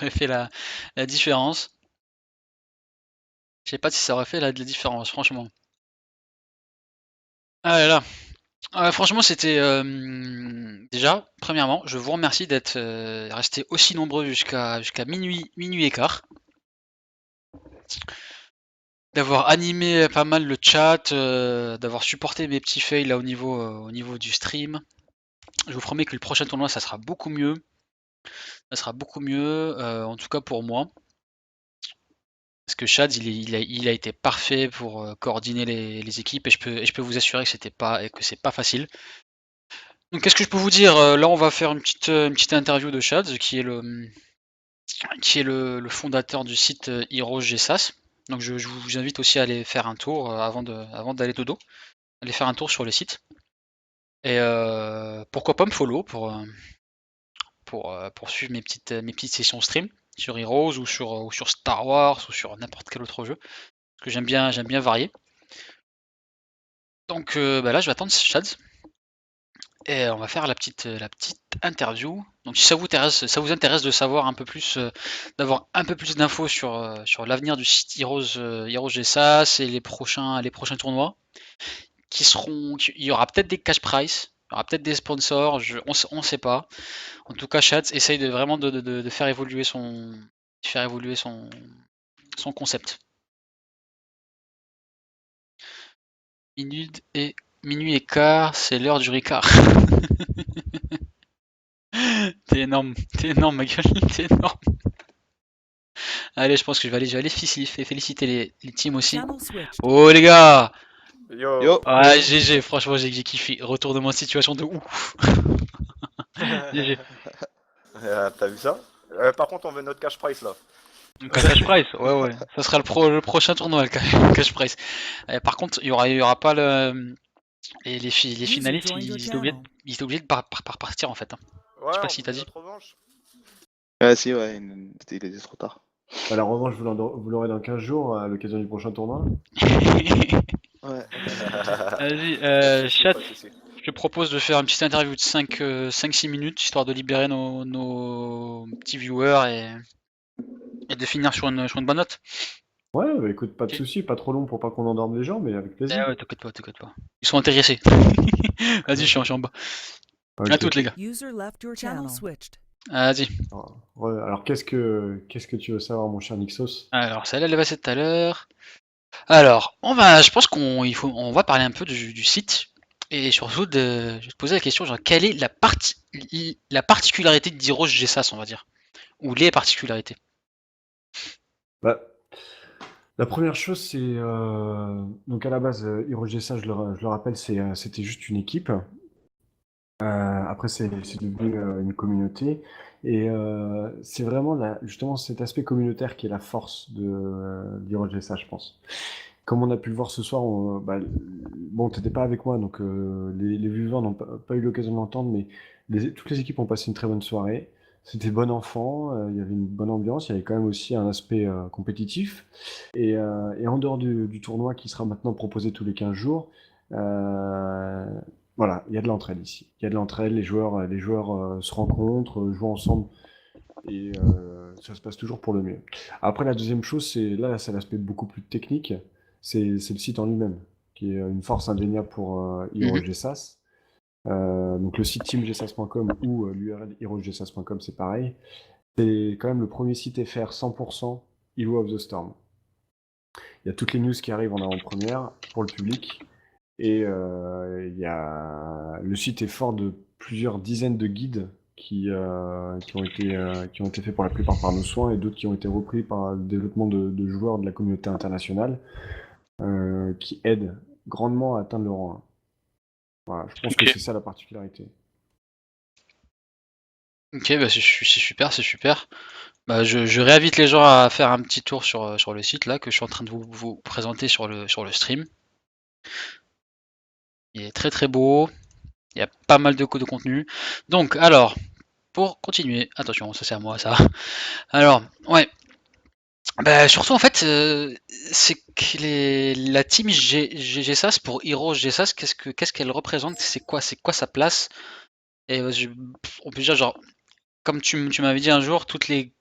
aurait fait la différence. Je sais pas si ça aurait fait la différence, franchement. Ah là là. Franchement, c'était déjà, premièrement, je vous remercie d'être restés aussi nombreux jusqu'à minuit et quart, d'avoir animé pas mal le chat, d'avoir supporté mes petits fails là au niveau du stream. Je vous promets que le prochain tournoi, ça sera beaucoup mieux. Ça sera beaucoup mieux, en tout cas pour moi. Parce que Chad, il a été parfait pour coordonner les équipes et je peux vous assurer que c'est pas facile. Donc qu'est-ce que je peux vous dire? Là, on va faire une petite interview de Chad, qui est le fondateur du site Heroes GSAS. Donc je vous invite aussi à aller faire un tour avant d'aller dodo. Aller faire un tour sur le site. Et pourquoi pas me follow pour suivre mes petites sessions stream sur Heroes ou sur Star Wars ou sur n'importe quel autre jeu. Parce que j'aime bien varier. Donc bah là je vais attendre Chad et on va faire la petite interview. Donc si ça vous intéresse de savoir un peu plus, d'avoir un peu plus d'infos sur l'avenir du site Heroes, Heroes GSAS et les prochains tournois il y aura peut-être des cash prize, il y aura peut-être des sponsors, on sait pas. En tout cas, Chad essaye de vraiment de faire évoluer son concept. Minuit et minuit et quart, c'est l'heure du Ricard. T'es énorme ma gueule, t'es énorme. Allez, je pense que je vais aller féliciter les teams aussi. Oh les gars! Yo. Ah GG, franchement j'ai kiffé. Retournement de situation de ouf. GG. T'as vu ça? Par contre, on veut notre cash price là. Donc un cash prize, ouais. Ça sera le prochain tournoi, le cash prize. Par contre, il y aura pas les finalistes, ils étaient obligés de partir en fait, hein. Je sais Ouais, pas on si t'as voulait dit. notre revanche. Ah si, ouais, il était trop tard. Bah, la revanche, vous l'aurez dans 15 jours à l'occasion du prochain tournoi. Ouais. Vas-y, Pas de soucis, chat, pas de soucis. je te propose de faire une petite interview de 5-6 minutes, histoire de libérer nos petits viewers et de finir sur une bonne note. Ouais, bah écoute, pas de Ok. soucis, pas trop long pour pas qu'on endorme les gens, mais avec plaisir. Ouais, t'inquiète pas. Ils sont intéressés. Vas-y, je suis en bas. À Ok. toutes les gars. Vas-y. Alors, qu'est-ce que tu veux savoir, mon cher Nixos? Alors, celle-là, elle va passer tout à l'heure. Alors, je pense on va parler un peu du site et surtout je vais te poser la question, genre, quelle est la particularité d'Heroes GSAS, on va dire, ou les particularités. Bah, la première chose, c'est donc à la base, HeroesGSA, je le rappelle, c'était juste une équipe. Après, c'est devenu une communauté. Et c'est vraiment justement cet aspect communautaire qui est la force d'HeroesGSA, je pense. Comme on a pu le voir ce soir, bon, t'étais pas avec moi, donc les viewers n'ont pas eu l'occasion de l'entendre, mais toutes les équipes ont passé une très bonne soirée. C'était bon enfant, il y avait une bonne ambiance, il y avait quand même aussi un aspect compétitif. Et en dehors du tournoi qui sera maintenant proposé tous les 15 jours, euh, voilà, il y a de l'entraide ici. Il y a de l'entraide, les joueurs se rencontrent, jouent ensemble, et ça se passe toujours pour le mieux. Après, la deuxième chose, c'est l'aspect beaucoup plus technique, c'est le site en lui-même, qui est une force indéniable pour Mhm. HeroesGSAS. Donc le site teamgsas.com ou l'URL heroesgsas.com, c'est pareil. C'est quand même le premier site FR 100% Hero of the Storm. Il y a toutes les news qui arrivent en avant-première pour le public. Et le site est fort de plusieurs dizaines de guides qui ont été faits pour la plupart par nos soins et d'autres qui ont été repris par le développement de joueurs de la communauté internationale qui aident grandement à atteindre le rang 1. Voilà, je pense que Ok. c'est ça la particularité. Ok, bah c'est super. Bah, je réinvite les gens à faire un petit tour sur le site là que je suis en train de vous présenter sur le stream. Il est très très beau. Il y a pas mal de contenu. Donc, alors, pour continuer, attention, ça c'est à moi ça. Alors, ouais. Bah, surtout en fait, c'est que la team GSAS pour Heroes GSAS, qu'est-ce qu'elle représente? C'est quoi sa place? Et on peut dire genre, comme tu m'avais dit un jour,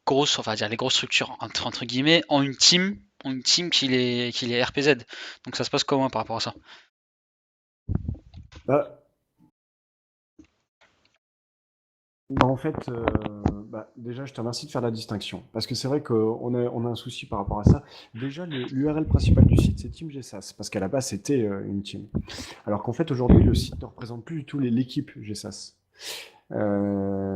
grosses, enfin, dire les grosses structures entre guillemets, ont une team qui les RPZ. Donc ça se passe comment par rapport à ça? Bah, en fait, déjà, je te remercie de faire la distinction. Parce que c'est vrai qu'on a un souci par rapport à ça. Déjà, l'URL principal du site, c'est Team GSAS. Parce qu'à la base, c'était une team. Alors qu'en fait, aujourd'hui, le site ne représente plus du tout l'équipe GSAS.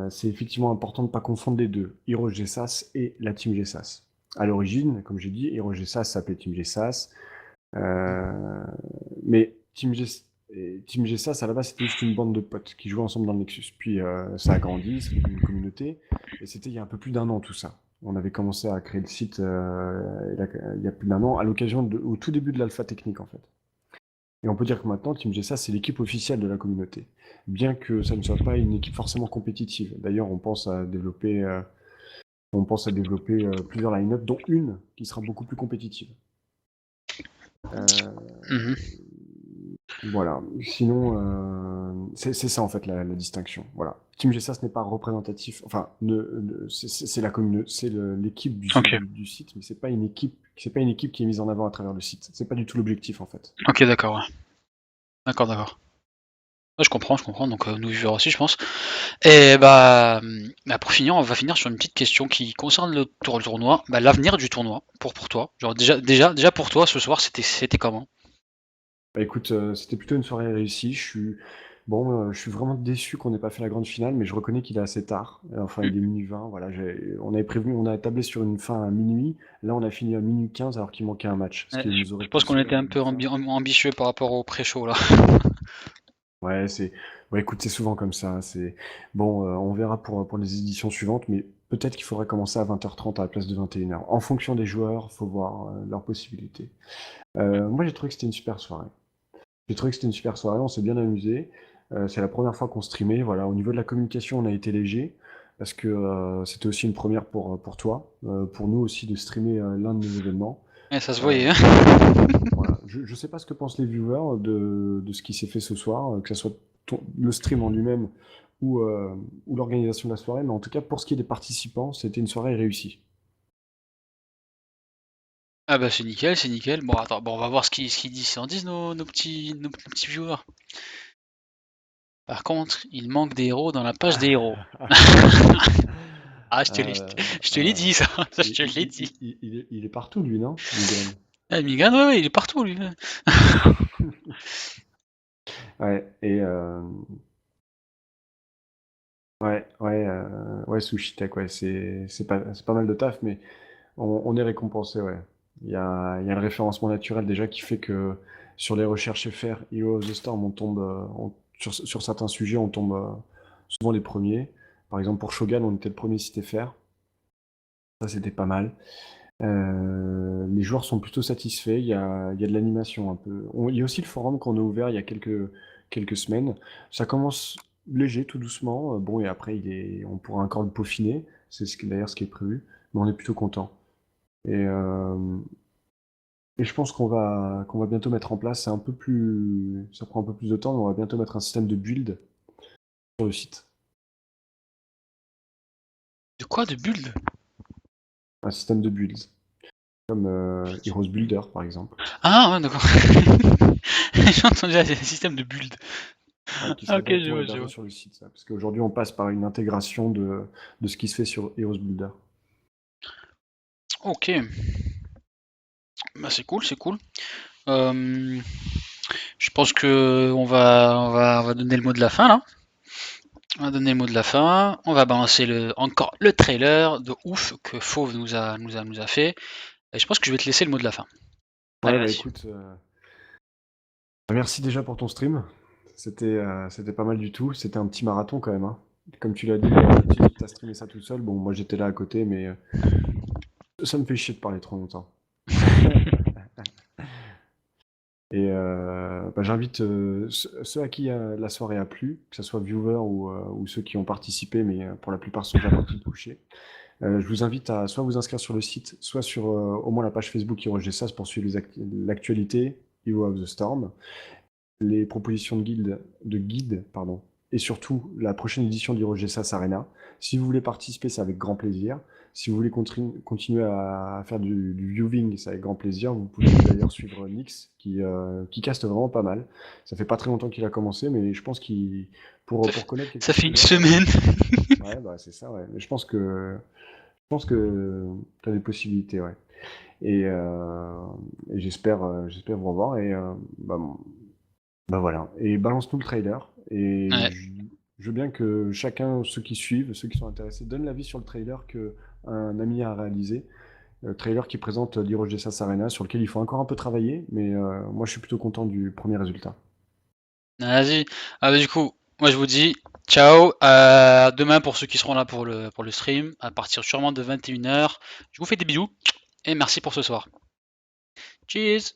C'est effectivement important de ne pas confondre les deux, Heroes GSAS et la team GSAS. À l'origine, comme j'ai dit, Heroes GSAS s'appelait Team GSAS. Mais Team GSAS, à la base, c'était juste une bande de potes qui jouaient ensemble dans le Nexus. Puis ça a grandi, c'est devenu une communauté. Et c'était il y a un peu plus d'un an tout ça. On avait commencé à créer le site il y a plus d'un an, au tout début de l'alpha technique en fait. Et on peut dire que maintenant, Team GSAS, c'est l'équipe officielle de la communauté. Bien que ça ne soit pas une équipe forcément compétitive. D'ailleurs, on pense à développer plusieurs line-up, dont une qui sera beaucoup plus compétitive. Mhm. Voilà. Sinon, c'est ça en fait la distinction. Voilà. Team GSAS n'est pas représentatif. Enfin, c'est la communauté, c'est l'équipe Ok. du site, mais c'est pas une équipe qui est mise en avant à travers le site. C'est pas du tout l'objectif en fait. Ok, d'accord, ouais. D'accord. Ouais, je comprends, donc nous vivre aussi, je pense. Et pour finir, on va finir sur une petite question qui concerne le tournoi, l'avenir du tournoi pour toi. Genre déjà pour toi ce soir, c'était comment? Bah écoute, c'était plutôt une soirée réussie. Je suis vraiment déçu qu'on n'ait pas fait la grande finale, mais je reconnais qu'il est assez tard. Enfin, il est minuit 20. Voilà, on a tablé sur une fin à minuit. Là, on a fini à minuit 15 alors qu'il manquait un match, ce Ouais, qui je nous aurait je pense qu'on poussé était un peu le faire. ambitieux par rapport au pré-show là. Ouais, écoute, c'est souvent comme ça. Bon, on verra pour les éditions suivantes, mais peut-être qu'il faudrait commencer à 20h30 à la place de 21h. En fonction des joueurs, faut voir leurs possibilités. Moi, j'ai trouvé que c'était une super soirée. On s'est bien amusé. C'est la première fois qu'on streamait. Voilà, au niveau de la communication, on a été léger parce que c'était aussi une première pour toi, pour nous aussi de streamer l'un de nos événements. Ouais, ça se Euh, voyait, hein. voilà. Je sais pas ce que pensent les viewers de ce qui s'est fait ce soir, que ce soit le stream en lui-même ou l'organisation de la soirée, mais en tout cas, pour ce qui est des participants, c'était une soirée réussie. Ah bah c'est nickel, c'est nickel. Bon attends, on va voir ce qu'ils disent. En disent nos petits viewers. Par contre, il manque des héros dans la page des héros. Ah, Euh, je te l'ai dit ça, ça je il, te l'ai il- dit. il est partout, lui, non? Miguel. Ah, Migan, ouais, il est partout lui. Ouais, ouais, Sushi Tech, ouais, c'est pas mal de taf, mais on est récompensé, ouais. Il y a le référencement naturel déjà qui fait que sur les recherches FR, Hero of the Storm, on tombe, sur certains sujets, on tombe souvent les premiers. Par exemple, pour Shogun, on était le premier site FR. Ça, c'était pas mal. Les joueurs sont plutôt satisfaits. Il y a de l'animation un peu. Il y a aussi le forum qu'on a ouvert il y a quelques semaines. Ça commence léger, tout doucement. Bon, et après, on pourra encore le peaufiner. D'ailleurs ce qui est prévu. Mais on est plutôt content. Et, euh, et je pense qu'on va bientôt mettre en place. Ça prend un peu plus de temps, mais on va bientôt mettre un système de build sur le site. De quoi de build? Un système de builds, comme Heroes Builder par exemple. Ah ouais d'accord. J'ai entendu un système de build. Ouais, qui Ah, sera ok, je directement vois, je hébergé vois. sur le site, ça. Parce qu'aujourd'hui, on passe par une intégration de ce qui se fait sur Heroes Builder. Ok, bah c'est cool, c'est cool. Euh, je pense que on va donner le mot de la fin là. On va donner le mot de la fin. On va balancer encore le trailer de ouf que Fauve nous a fait. Et je pense que je vais te laisser le mot de la fin. Allez, Ouais, bah vas-y. écoute, merci déjà pour ton stream. C'était pas mal du tout. C'était un petit marathon quand même, hein. Comme tu l'as dit, tu dis que t'as streamé ça tout seul. Bon, moi j'étais là à côté, mais ça me fait chier de parler trop longtemps. Et j'invite ceux à qui la soirée a plu, que ce soit viewers ou ceux qui ont participé, mais pour la plupart sont déjà partis de coucher. Je vous invite à soit vous inscrire sur le site, soit sur au moins la page Facebook HeroesGSAS pour suivre l'actualité Hero of the Storm, les propositions de guide, pardon, et surtout la prochaine édition d'HeroesGSAS Arena. Si vous voulez participer, c'est avec grand plaisir. Si vous voulez continuer à faire du viewing, c'est avec grand plaisir. Vous pouvez d'ailleurs suivre Nix qui caste vraiment pas mal. Ça fait pas très longtemps qu'il a commencé, mais je pense qu'il pour connaître quelques Ça fait une streamers, semaine. ouais, bah c'est ça, ouais. Mais je pense que tu as des possibilités, ouais. Et, j'espère vous revoir. Et bah voilà. Et balance-nous le trailer. Et Ouais. je veux bien que chacun, ceux qui suivent, ceux qui sont intéressés, donne l'avis sur le trailer que un ami a réalisé. Le trailer qui présente l'Heroes Jessas Arena, sur lequel il faut encore un peu travailler, mais moi je suis plutôt content du premier résultat. Vas-y. Ah bah du coup, moi je vous dis ciao. À demain pour ceux qui seront là pour le stream, à partir sûrement de 21h. Je vous fais des bisous et merci pour ce soir. Cheers.